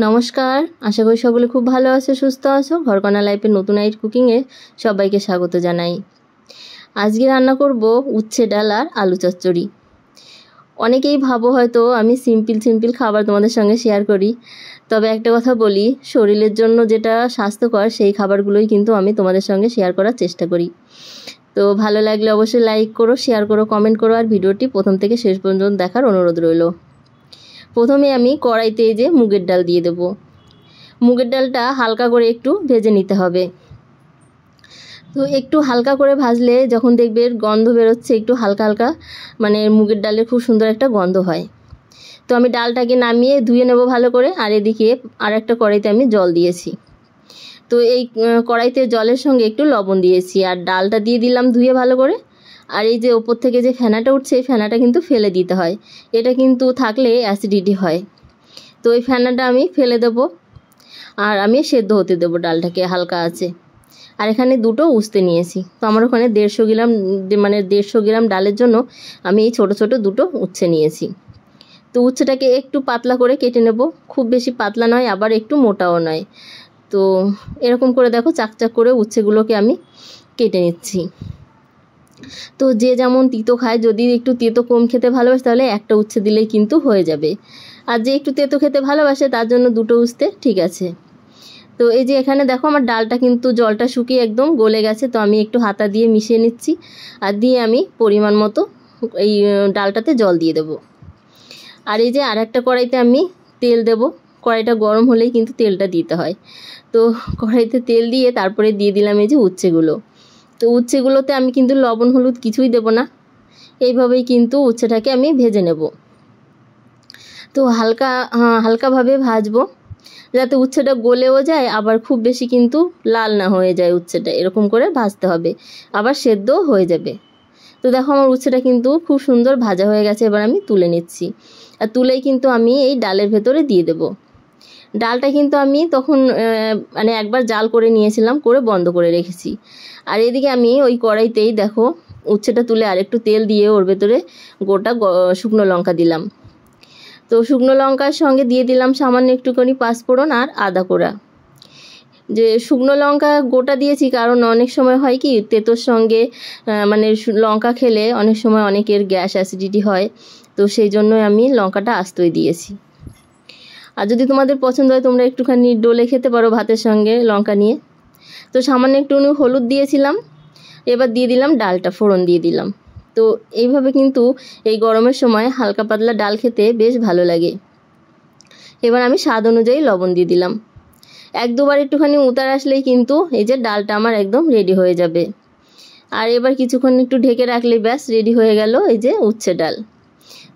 নমস্কার, আশা করি সকলে খুব ভালো আছো, সুস্থ আছো। ঘরকন্যা লাইফের নতুন আইট কুকিংয়ে সবাইকে স্বাগত জানাই। আজকে রান্না করব উচ্ছে ডাল আর আলু চচ্চড়ি। অনেকেই ভাবো হয়তো আমি সিম্পল খাবার তোমাদের সঙ্গে শেয়ার করি, তবে একটা কথা বলি, শরীরের জন্য যেটা স্বাস্থ্যকর সেই খাবারগুলোই কিন্তু আমি তোমাদের সঙ্গে শেয়ার করার চেষ্টা করি। তো ভালো লাগলে অবশ্যই লাইক করো, শেয়ার করো, কমেন্ট করো, আর ভিডিওটি প্রথম থেকে শেষ পর্যন্ত দেখার অনুরোধ রইল। প্রথমে আমি কড়াইতে যে মুগের ডাল দিয়ে দেব। মুগের ডালটা হালকা করে একটু ভেজে নিতে হবে। তো একটু হালকা করে ভাজলে যখন দেখবে গন্ধ বেরোচ্ছে একটু হালকা হালকা, মানে মুগের ডালের খুব সুন্দর একটা গন্ধ হয়। তো আমি ডালটাকে নামিয়ে ধুয়ে নেব ভালো করে। আর এদিকে আর একটা কড়াইতে আমি জল দিয়েছি। তো এই কড়াইতে জলের সঙ্গে একটু লবণ দিয়েছি আর ডালটা দিয়ে দিলাম ধুয়ে ভালো করে। আর এই যে ওপর থেকে যে ফেনাটা উঠছে এই ফেনাটা কিন্তু ফেলে দিতে হয়, এটা কিন্তু থাকলে অ্যাসিডিটি হয়। তো এই ফেনাটা আমি ফেলে দেব আর আমি সেদ্ধ হতে দেবো ডালটাকে হালকা আছে। আর এখানে দুটো উস্তে নিয়েছি। তো আমার ওখানে 150 গ্রাম ডালের জন্য আমি এই ছোটো ছোটো দুটো উচ্ছে নিয়েছি। তো উচ্ছেটাকে একটু পাতলা করে কেটে নেব, খুব বেশি পাতলা নয় আবার একটু মোটাও নয়। তো এরকম করে দেখো চাকচাক করে উচ্ছেগুলোকে আমি কেটে নিচ্ছি। তো যে যেমন তিতো খায়, যদি একটু তেতো কম খেতে ভালোবাসে তাহলে একটা উচ্ছে দিলেই কিন্তু হয়ে যাবে, আর যে একটু তেতো খেতে ভালোবাসে তার জন্য দুটো উস্তে ঠিক আছে। তো এই যে এখানে দেখো আমার ডালটা কিন্তু জলটা শুকিয়ে একদম গলে গেছে। তো আমি একটু হাতা দিয়ে মিশিয়ে নিচ্ছি আর দিয়ে আমি পরিমাণ মতো এই ডালটাতে জল দিয়ে দেব। আর এই যে আর একটা কড়াইতে আমি তেল দেব। কড়াইটা গরম হলেই কিন্তু তেলটা দিতে হয়। তো কড়াইতে তেল দিয়ে তারপরে দিয়ে দিলাম এই যে উচ্ছেগুলো। তো উচ্ছেগুলোতে আমি কিন্তু লবণ হলুদ কিছুই দেব না, এইভাবেই কিন্তু উচ্ছেটাকে আমি ভেজে নেব। তো হালকাভাবে ভাজবো, যাতে উচ্ছেটা গলেও যায় আবার খুব বেশি কিন্তু লাল না হয়ে যায় উচ্ছেটা, এরকম করে ভাজতে হবে, আবার সেদ্ধও হয়ে যাবে। তো দেখো আমার উচ্ছেটা কিন্তু খুব সুন্দর ভাজা হয়ে গেছে। এবার আমি তুলে নিচ্ছি আর তুলেই কিন্তু আমি এই ডালের ভেতরে দিয়ে দেব। ডালটা কিন্তু আমি তখন মানে একবার জাল করে নিয়েছিলাম, করে বন্ধ করে রেখেছি। আর এদিকে আমি ওই কড়াইতেই দেখো উচ্ছেটা তুলে আর একটু তেল দিয়ে ওর ভেতরে গোটা শুকনো লঙ্কা দিলাম। তো শুকনো লঙ্কার সঙ্গে দিয়ে দিলাম সামান্য একটুখানি পাঁচফোড়ন আর আদা কোড়া। যে শুকনো লঙ্কা গোটা দিয়েছি কারণ অনেক সময় হয় কি তেতোর সঙ্গে মানে লঙ্কা খেলে অনেক সময় অনেকের গ্যাস অ্যাসিডিটি হয়, তো সেই জন্য আমি লঙ্কাটা আস্তই দিয়েছি। আর যদি তোমাদের পছন্দ হয় তোমরা একটুখানি ডলে খেতে পারো ভাতের সঙ্গে লঙ্কা নিয়ে। তো সামান্য একটু হলুদ দিয়েছিলাম। এবার দিয়ে দিলাম ডালটা, ফোড়ন দিয়ে দিলাম। তো এইভাবে কিন্তু এই গরমের সময় হালকা পাতলা ডাল খেতে বেশ ভালো লাগে। এবার আমি স্বাদ অনুযায়ী লবণ দিয়ে দিলাম। এক দুবার একটুখানি উতার আসলেই কিন্তু এই যে ডালটা আমার একদম রেডি হয়ে যাবে। আর এবার কিছুক্ষণ একটু ঢেকে রাখলেই ব্যাস রেডি হয়ে গেল এই যে উচ্ছে ডাল।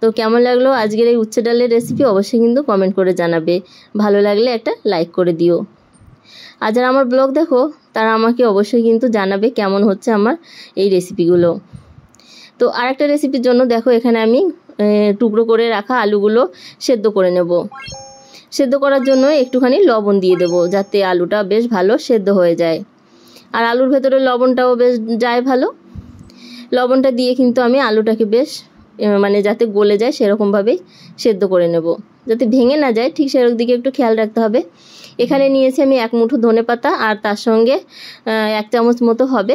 তো কেমন লাগলো আজকের এই উচ্ছে ডালের রেসিপি অবশ্যই কিন্তু কমেন্ট করে জানাবে, ভালো লাগলে একটা লাইক করে দিও। আর যারা আমার ব্লগ দেখো তারা আমাকে অবশ্যই কিন্তু জানাবে কেমন হচ্ছে আমার এই রেসিপিগুলো। তো আরেকটা রেসিপির জন্য দেখো এখানে আমি টুকরো করে রাখা আলুগুলো সেদ্ধ করে নেব। সেদ্ধ করার জন্য একটুখানি লবণ দিয়ে দেব যাতে আলুটা বেশ ভালো সেদ্ধ হয়ে যায়, আর আলুর ভেতরে লবণটাও বেশ যায় ভালো। লবণটা দিয়ে কিন্তু আমি আলুটাকে বেশ মানে যাতে গলে যায় সেরকমভাবেই সেদ্ধ করে নেব, যাতে ভেঙে না যায় ঠিক সেরকম দিকে একটু খেয়াল রাখতে হবে। এখানে নিয়েছি আমি এক মুঠো ধনেপাতা আর তার সঙ্গে 1 চামচ মতো হবে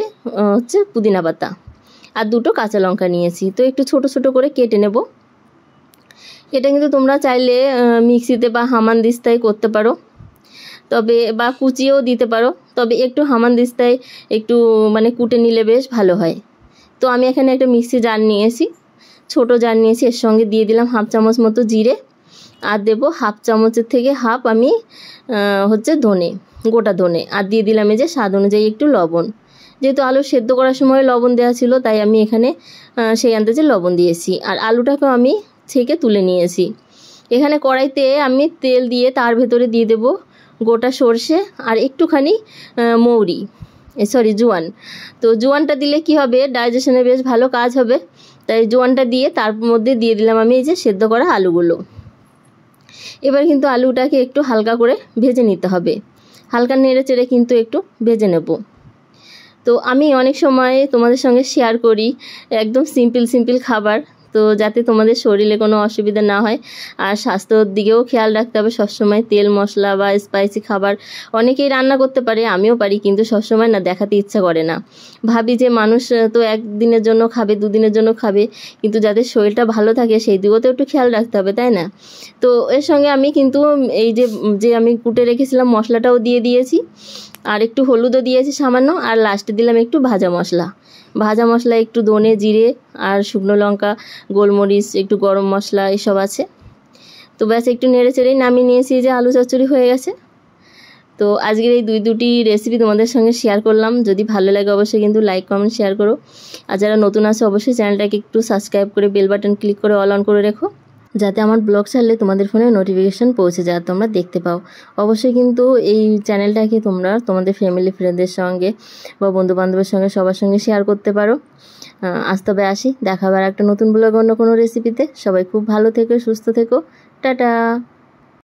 হচ্ছে পুদিনা পাতা, আর দুটো কাঁচা লঙ্কা নিয়েছি। তো একটু ছোট ছোট করে কেটে নেব। এটা কিন্তু তোমরা চাইলে মিক্সিতে বা হামানদিস্তায় করতে পারো, তবে বা কুচিয়েও দিতে পারো, তবে একটু হামানদিস্তায় একটু মানে কুটে নিলে বেশ ভালো হয়। তো আমি এখানে একটা মিক্সি জার নিয়েছি, ছোট জার নিয়েছি। এর সঙ্গে দিয়ে দিলাম 1/2 চামচ মতো জিরে, আর দেবো 1/2 চামচের থেকে হাফ আমি হচ্ছে গোটা ধনে, আর দিয়ে দিলাম এই যে স্বাদ অনুযায়ী একটু লবণ। যেহেতু আলু সেদ্ধ করার সময় লবণ দেওয়া ছিল তাই আমি এখানে সেই আন্দাজে লবণ দিয়েছি। আর আলুটাকেও আমি ছেঁকে তুলে নিয়েছি। এখানে কড়াইতে আমি তেল দিয়ে তার ভেতরে দিয়ে দেব গোটা সর্ষে আর একটুখানি জোয়ান। তো জোয়ানটা দিলে কি হবে, ডাইজেশনে বেশ ভালো কাজ হবে, তাই জোয়ানটা দিয়ে তার মধ্যে দিয়ে দিলাম আমি এই যে সেদ্ধ করা আলুগুলো। এবার কিন্তু আলুটাকে একটু হালকা করে ভেজে নিতে হবে, হালকা নেড়ে চেড়ে কিন্তু একটু ভেজে নেব। তো আমি অনেক সময় তোমাদের সঙ্গে শেয়ার করি একদম সিম্পল খাবার, তো যাতে তোমাদের শরীরে কোনো অসুবিধা না হয়। আর স্বাস্থ্যর দিকেও খেয়াল রাখতে হবে সবসময়। তেল মশলা বা স্পাইসি খাবার অনেকেই রান্না করতে পারে, আমিও পারি, কিন্তু সবসময় না দেখাতে ইচ্ছা করে না। ভাবি যে মানুষ তো একদিনের জন্য খাবে, দুদিনের জন্য খাবে, কিন্তু যাদের শরীরটা ভালো থাকে সেই দিকেও তো একটু খেয়াল রাখতে হবে, তাই না? তো এর সঙ্গে আমি কিন্তু এই যে আমি কুটে রেখেছিলাম মশলাটাও দিয়ে দিয়েছি, আর একটু হলুদও দিয়েছি সামান্য, আর লাস্টে দিলাম একটু ভাজা মশলা, একটু ধনে জিরে আর শুকনো লঙ্কা, গোলমরিচ, একটু গরম মশলা এসব আছে। তো ব্যাস একটু নেড়ে চেড়েই নামিয়ে নিয়েছি, যে আলু চচ্চড়ি হয়ে গেছে। তো আজকের এই দুটি রেসিপি তোমাদের সঙ্গে শেয়ার করলাম। যদি ভালো লাগে অবশ্যই কিন্তু লাইক কমেন্ট শেয়ার করো, আর যারা নতুন আছে অবশ্যই চ্যানেলটাকে একটু সাবস্ক্রাইব করে বেল বাটন ক্লিক করে অল অন করে রেখো, যাতে আমার ব্লগ ছাড়লে তোমাদের ফোনে নোটিফিকেশান পৌঁছে যায়, তোমরা দেখতে পাও। অবশ্যই কিন্তু এই চ্যানেলটাকে তোমরা তোমাদের ফ্যামিলি ফ্রেন্ডদের সঙ্গে বা বন্ধুবান্ধবের সঙ্গে সবার সঙ্গে শেয়ার করতে পারো। আজ তবে আসি, দেখা হবে আর একটা নতুন ব্লগ অন্য কোনো রেসিপিতে। সবাই খুব ভালো থেকো, সুস্থ থেকো, টাটা।